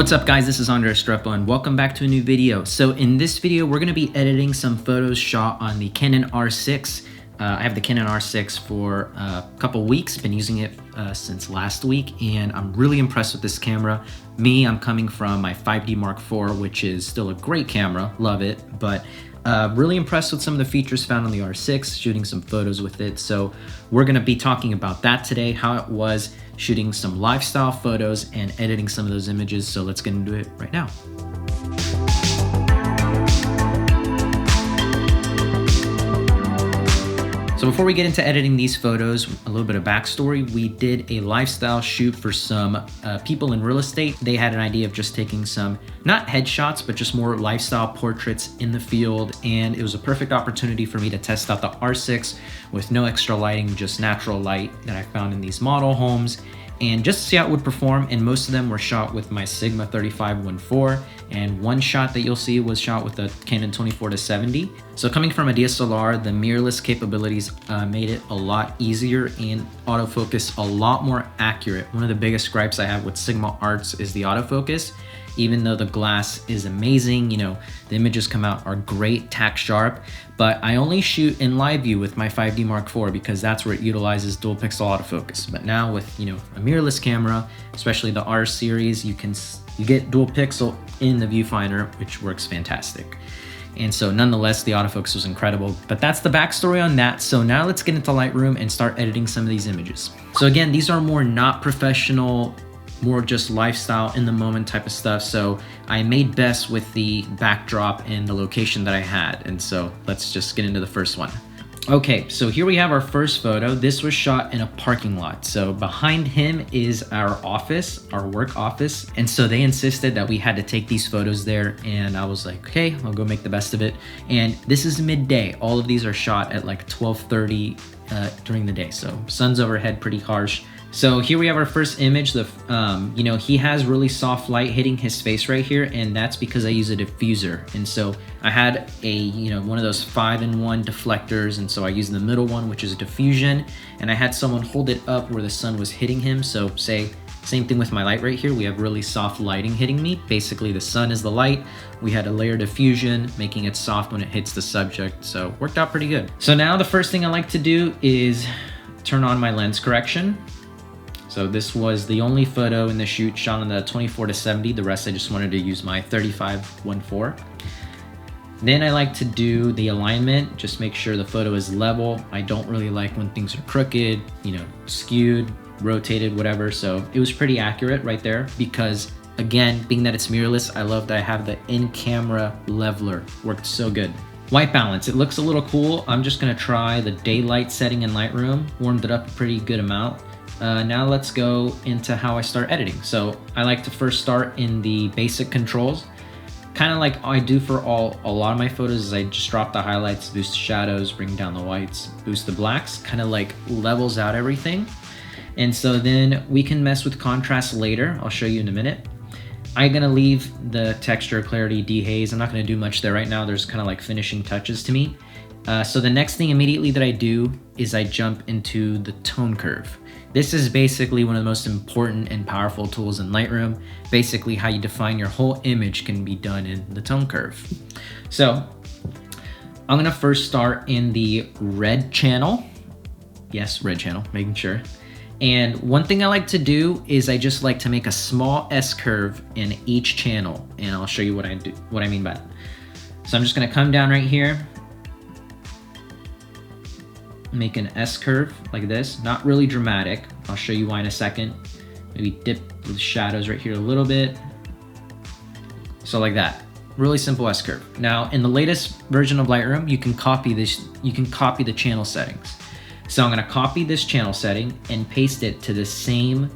What's up guys, this is Andre Estrepo and welcome back to a new video. So in this video, we're gonna be editing some photos shot on the Canon R6. I have the Canon R6 for a couple weeks, been using it since last week, and I'm really impressed with this camera. I'm coming from my 5D Mark IV, which is still a great camera, love it, but really impressed with some of the features found on the R6, shooting some photos with it. So we're gonna be talking about that today, how it was shooting some lifestyle photos and editing some of those images. So let's get into it right now. So before we get into editing these photos, a little bit of backstory. We did a lifestyle shoot for some people in real estate. They had an idea of just taking some, not headshots, but just more lifestyle portraits in the field. And it was a perfect opportunity for me to test out the R6 with no extra lighting, just natural light that I found in these model homes, and just to see how it would perform. And most of them were shot with my Sigma 35-1.4, and one shot that you'll see was shot with a Canon 24-70. So coming from a DSLR, the mirrorless capabilities made it a lot easier and autofocus a lot more accurate. One of the biggest gripes I have with Sigma Arts is the autofocus. Even though the glass is amazing, you know, the images come out are great, tack sharp, but I only shoot in live view with my 5D Mark IV because that's where it utilizes dual pixel autofocus. But now with, you know, a mirrorless camera, especially the R series, you get dual pixel in the viewfinder, which works fantastic. And so nonetheless, the autofocus was incredible, but that's the backstory on that. So now let's get into Lightroom and start editing some of these images. So again, these are more not professional, more just lifestyle in the moment type of stuff. So I made best with the backdrop and the location that I had. And so let's just get into the first one. Okay, so here we have our first photo. This was shot in a parking lot. So behind him is our office, our work office. And so they insisted that we had to take these photos there. And I was like, okay, I'll go make the best of it. And this is midday. All of these are shot at like 12:30 during the day. So sun's overhead, pretty harsh. So here we have our first image. You know, he has really soft light hitting his face right here, and that's because I use a diffuser. And so I had a, you know, one of those 5-in-1 deflectors, and so I used the middle one, which is a diffusion, and I had someone hold it up where the sun was hitting him. So say, same thing with my light right here. We have really soft lighting hitting me. Basically the sun is the light. We had a layer diffusion, making it soft when it hits the subject. So worked out pretty good. So now the first thing I like to do is turn on my lens correction. So this was the only photo in the shoot shot on the 24-70. The rest I just wanted to use my 35-1.4. Then I like to do the alignment, just make sure the photo is level. I don't really like when things are crooked, you know, skewed, rotated, whatever. So it was pretty accurate right there because, again, being that it's mirrorless, I love that I have the in-camera leveler. Worked so good. White balance, it looks a little cool. I'm just gonna try the daylight setting in Lightroom. Warmed it up a pretty good amount. Now let's go into how I start editing. So I like to first start in the basic controls. Kind of like I do for a lot of my photos is I just drop the highlights, boost the shadows, bring down the whites, boost the blacks, kind of like levels out everything. And so then we can mess with contrast later. I'll show you in a minute. I'm gonna leave the texture, clarity, dehaze. I'm not gonna do much there right now. There's kind of like finishing touches to me. So the next thing immediately that I do is I jump into the tone curve. This is basically one of the most important and powerful tools in Lightroom. Basically how you define your whole image can be done in the tone curve. So I'm gonna first start in the red channel. Yes, red channel, making sure. And one thing I like to do is I just like to make a small S curve in each channel. And I'll show you what I mean by that. So I'm just gonna come down right here, make an S curve like this, not really dramatic. I'll show you why in a second. Maybe dip the shadows right here a little bit. So like that, really simple S curve. Now in the latest version of Lightroom, you can copy this, you can copy the channel settings. So I'm gonna copy this channel setting and paste it to the same,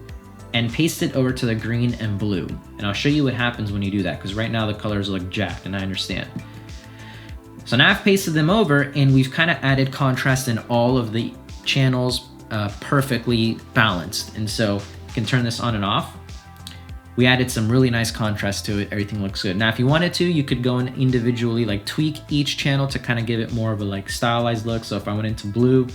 and paste it over to the green and blue. And I'll show you what happens when you do that, because right now the colors look jacked and I understand. So now I've pasted them over and we've kind of added contrast in all of the channels, perfectly balanced. And so you can turn this on and off. We added some really nice contrast to it. Everything looks good. Now, if you wanted to, you could go and individually like tweak each channel to kind of give it more of a like stylized look. So if I went into blue,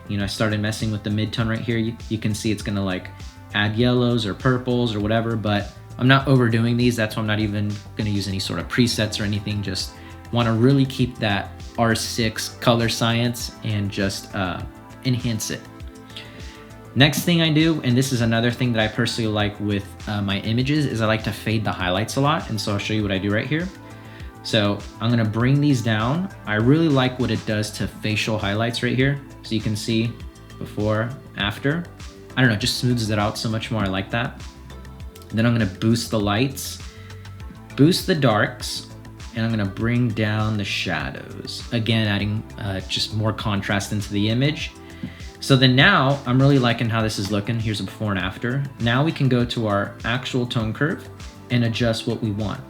you know, I started messing with the mid-tone right here. You can see it's gonna like add yellows or purples or whatever, but I'm not overdoing these. That's why I'm not even gonna use any sort of presets or anything. Just wanna really keep that R6 color science and just enhance it. Next thing I do, and this is another thing that I personally like with my images, is I like to fade the highlights a lot. And so I'll show you what I do right here. So I'm gonna bring these down. I really like what it does to facial highlights right here. So you can see before, after. I don't know, it just smooths it out so much more. I like that. Then I'm gonna boost the lights, boost the darks, and I'm gonna bring down the shadows. Again, adding just more contrast into the image. So then now I'm really liking how this is looking. Here's a before and after. Now we can go to our actual tone curve and adjust what we want.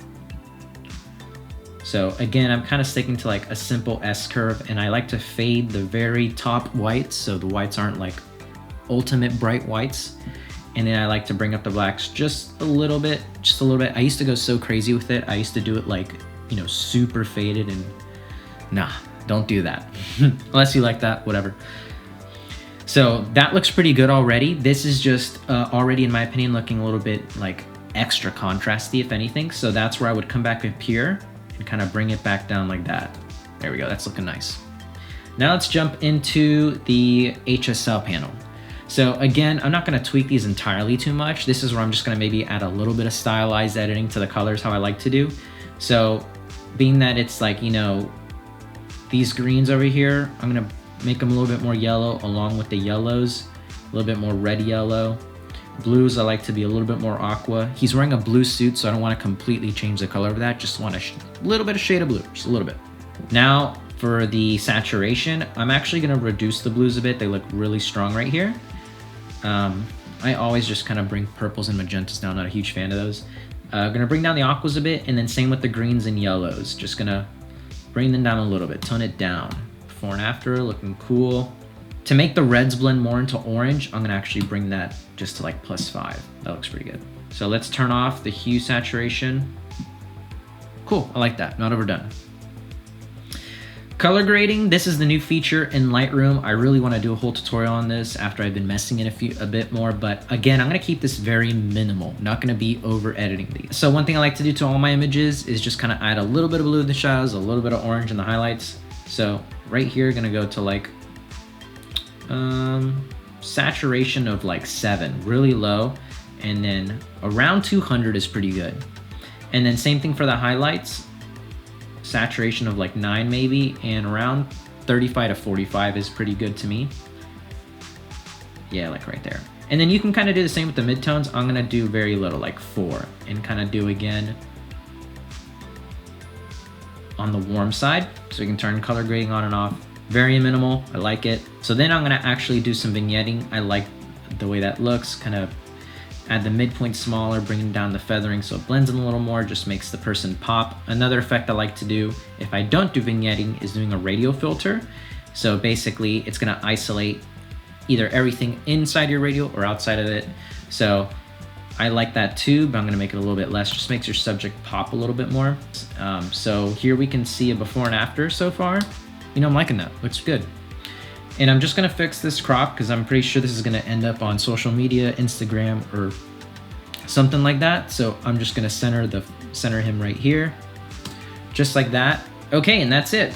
So again, I'm kind of sticking to like a simple S curve, and I like to fade the very top whites so the whites aren't like ultimate bright whites. And then I like to bring up the blacks just a little bit, just a little bit. I used to go so crazy with it. I used to do it like, you know, super faded, and nah, don't do that. Unless you like that, whatever. So that looks pretty good already. This is just already, in my opinion, looking a little bit like extra contrasty, if anything. So that's where I would come back up here and kind of bring it back down like that. There we go, that's looking nice. Now let's jump into the HSL panel. So again, I'm not gonna tweak these entirely too much. This is where I'm just gonna maybe add a little bit of stylized editing to the colors, how I like to do. So being that it's like, you know, these greens over here, I'm gonna make them a little bit more yellow along with the yellows, a little bit more red yellow. Blues, I like to be a little bit more aqua. He's wearing a blue suit, so I don't want to completely change the color of that. Just want a little bit of shade of blue, just a little bit. Now for the saturation, I'm actually gonna reduce the blues a bit. They look really strong right here. I always just kind of bring purples and magentas down, not a huge fan of those. Gonna bring down the aquas a bit, and then same with the greens and yellows. Just gonna bring them down a little bit, tone it down. Before and after, looking cool. To make the reds blend more into orange, I'm gonna actually bring that just to like +5. That looks pretty good. So let's turn off the hue saturation. Cool, I like that, not overdone. Color grading, this is the new feature in Lightroom. I really wanna do a whole tutorial on this after I've been messing in a bit more, but again, I'm gonna keep this very minimal. Not gonna be over editing these. So one thing I like to do to all my images is just kind of add a little bit of blue in the shadows, a little bit of orange in the highlights. So right here, gonna go to like saturation of like 7, really low, and then around 200 is pretty good. And then same thing for the highlights, saturation of like 9 maybe, and around 35 to 45 is pretty good to me. Yeah, like right there. And then you can kind of do the same with the midtones. I'm gonna do very little, like 4, and kind of do again on the warm side, so we can turn color grading on and off. Very minimal, I like it. So then I'm gonna actually do some vignetting. I like the way that looks, kind of add the midpoint smaller, bringing down the feathering so it blends in a little more, just makes the person pop. Another effect I like to do, if I don't do vignetting, is doing a radial filter. So basically it's gonna isolate either everything inside your radial or outside of it. So I like that too, but I'm gonna make it a little bit less, just makes your subject pop a little bit more. So here we can see a before and after so far. You know, I'm liking that, looks good. And I'm just gonna fix this crop because I'm pretty sure this is gonna end up on social media, Instagram, or something like that. So I'm just gonna center him right here, just like that. Okay, and that's it.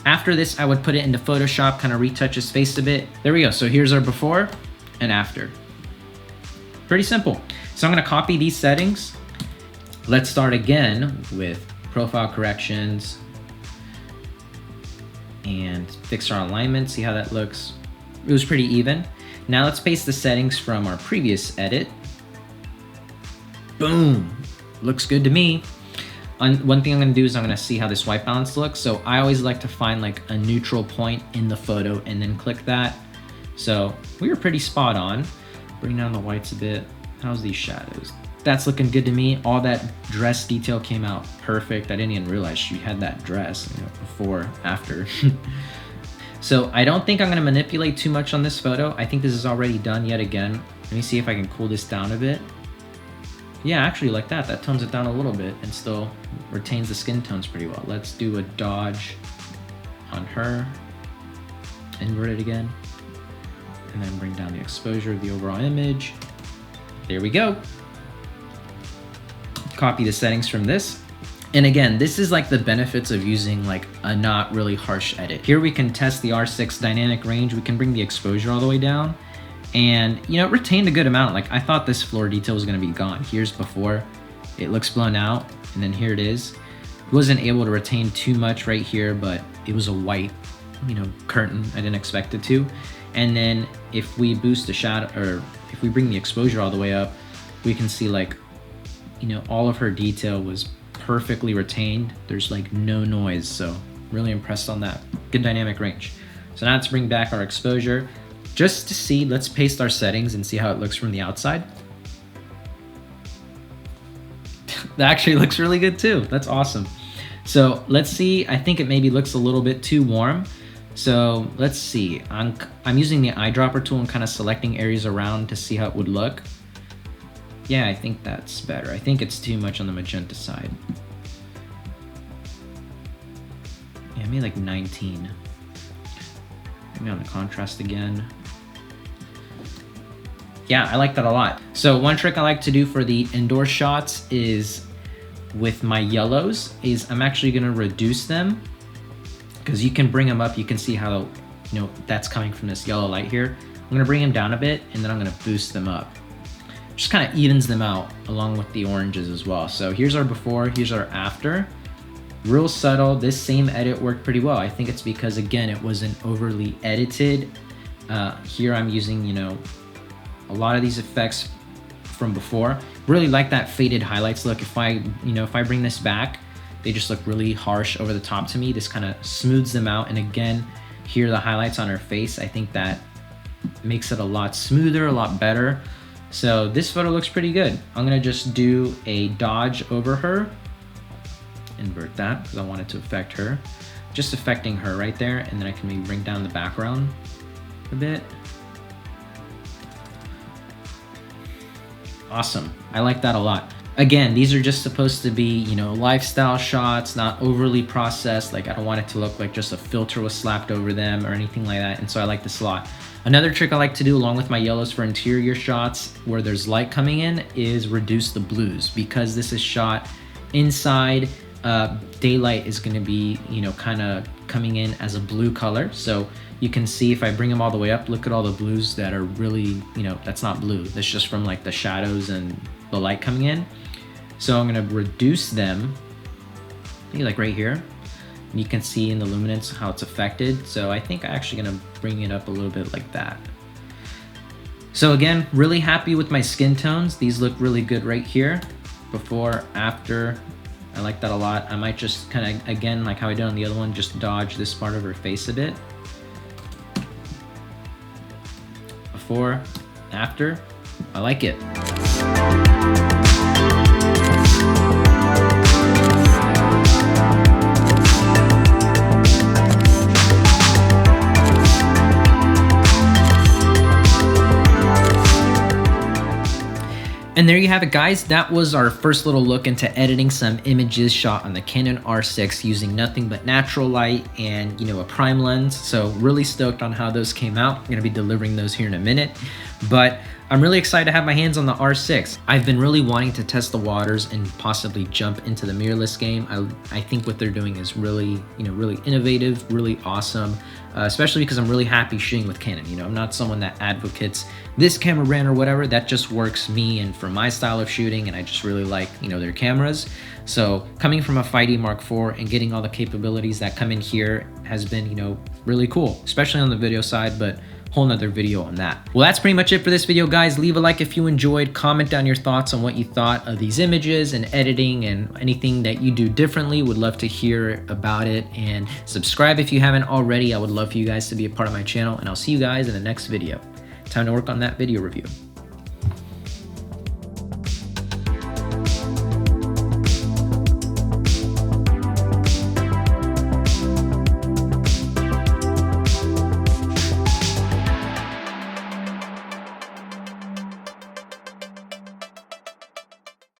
After this, I would put it into Photoshop, kind of retouch his face a bit. There we go, so here's our before and after. Pretty simple. So I'm gonna copy these settings. Let's start again with profile corrections and fix our alignment, see how that looks. It was pretty even. Now let's paste the settings from our previous edit. Boom, looks good to me. One thing I'm gonna do is I'm gonna see how this white balance looks. So I always like to find like a neutral point in the photo and then click that. So we were pretty spot on. Bring down the whites a bit. How's these shadows? That's looking good to me. All that dress detail came out perfect. I didn't even realize she had that dress, you know, before, after. So I don't think I'm gonna manipulate too much on this photo. I think this is already done yet again. Let me see if I can cool this down a bit. Yeah, actually like that. That tones it down a little bit and still retains the skin tones pretty well. Let's do a dodge on her. Invert it again. And then bring down the exposure of the overall image. There we go. copy the settings from this. And again, this is like the benefits of using like a not really harsh edit. Here we can test the R6 dynamic range. We can bring the exposure all the way down, and you know, it retained a good amount. Like I thought this floor detail was gonna be gone. Here's before, it looks blown out, and then here it is. Wasn't able to retain too much right here, but it was a white, you know, curtain. I didn't expect it to. And then if we boost the shadow, or if we bring the exposure all the way up, we can see like, you know, all of her detail was perfectly retained. There's like no noise, so really impressed on that. Good dynamic range. So now let's bring back our exposure just to see. Let's paste our settings and see how it looks from the outside. That actually looks really good too. That's awesome. So let's see. I think it maybe looks a little bit too warm. So let's see. I'm using the eyedropper tool and kind of selecting areas around to see how it would look. Yeah, I think that's better. I think it's too much on the magenta side. Yeah, maybe like 19. Maybe on the contrast again. Yeah, I like that a lot. So one trick I like to do for the indoor shots is with my yellows is I'm actually gonna reduce them, because you can bring them up. You can see how, you know, that's coming from this yellow light here. I'm gonna bring them down a bit, and then I'm gonna boost them up. Just kind of evens them out along with the oranges as well. So here's our before, here's our after. Real subtle. This same edit worked pretty well. I think it's because, again, it wasn't overly edited. Here I'm using, you know, a lot of these effects from before. Really like that faded highlights look. If I bring this back, they just look really harsh over the top to me. This kind of smooths them out. And again, here the highlights on her face, I think that makes it a lot smoother, a lot better. So this photo looks pretty good. I'm gonna just do a dodge over her. Invert that because I want it to affect her. Just affecting her right there, and then I can maybe bring down the background a bit. Awesome, I like that a lot. Again, these are just supposed to be, you know, lifestyle shots, not overly processed. Like I don't want it to look like just a filter was slapped over them or anything like that. And so I like this a lot. Another trick I like to do along with my yellows for interior shots where there's light coming in is reduce the blues, because this is shot inside. Daylight is going to be, you know, kind of coming in as a blue color. So you can see if I bring them all the way up, look at all the blues that are really, you know, that's not blue. That's just from like the shadows and the light coming in. So I'm going to reduce them, maybe like right here. You can see in the luminance how it's affected. So I think I'm actually gonna bring it up a little bit like that. So again, really happy with my skin tones. These look really good right here. Before, after, I like that a lot. I might just kind of, again, like how I did on the other one, just dodge this part of her face a bit. Before, after, I like it. And there you have it, guys. That was our first little look into editing some images shot on the Canon R6 using nothing but natural light and, you know, a prime lens. So really stoked on how those came out. I'm gonna be delivering those here in a minute, but I'm really excited to have my hands on the R6. I've been really wanting to test the waters and possibly jump into the mirrorless game. I think what they're doing is really, you know, really innovative, really awesome, especially because I'm really happy shooting with Canon. You know, I'm not someone that advocates this camera brand or whatever. That just works me and for my style of shooting, and I just really like, you know, their cameras. So coming from a 5D Mark IV and getting all the capabilities that come in here has been, you know, really cool, especially on the video side, but whole nother video on that. Well, that's pretty much it for this video, guys. Leave a like if you enjoyed. Comment down your thoughts on what you thought of these images and editing and anything that you do differently. Would love to hear about it, and subscribe if you haven't already. I would love for you guys to be a part of my channel, and I'll see you guys in the next video. Time to work on that video review.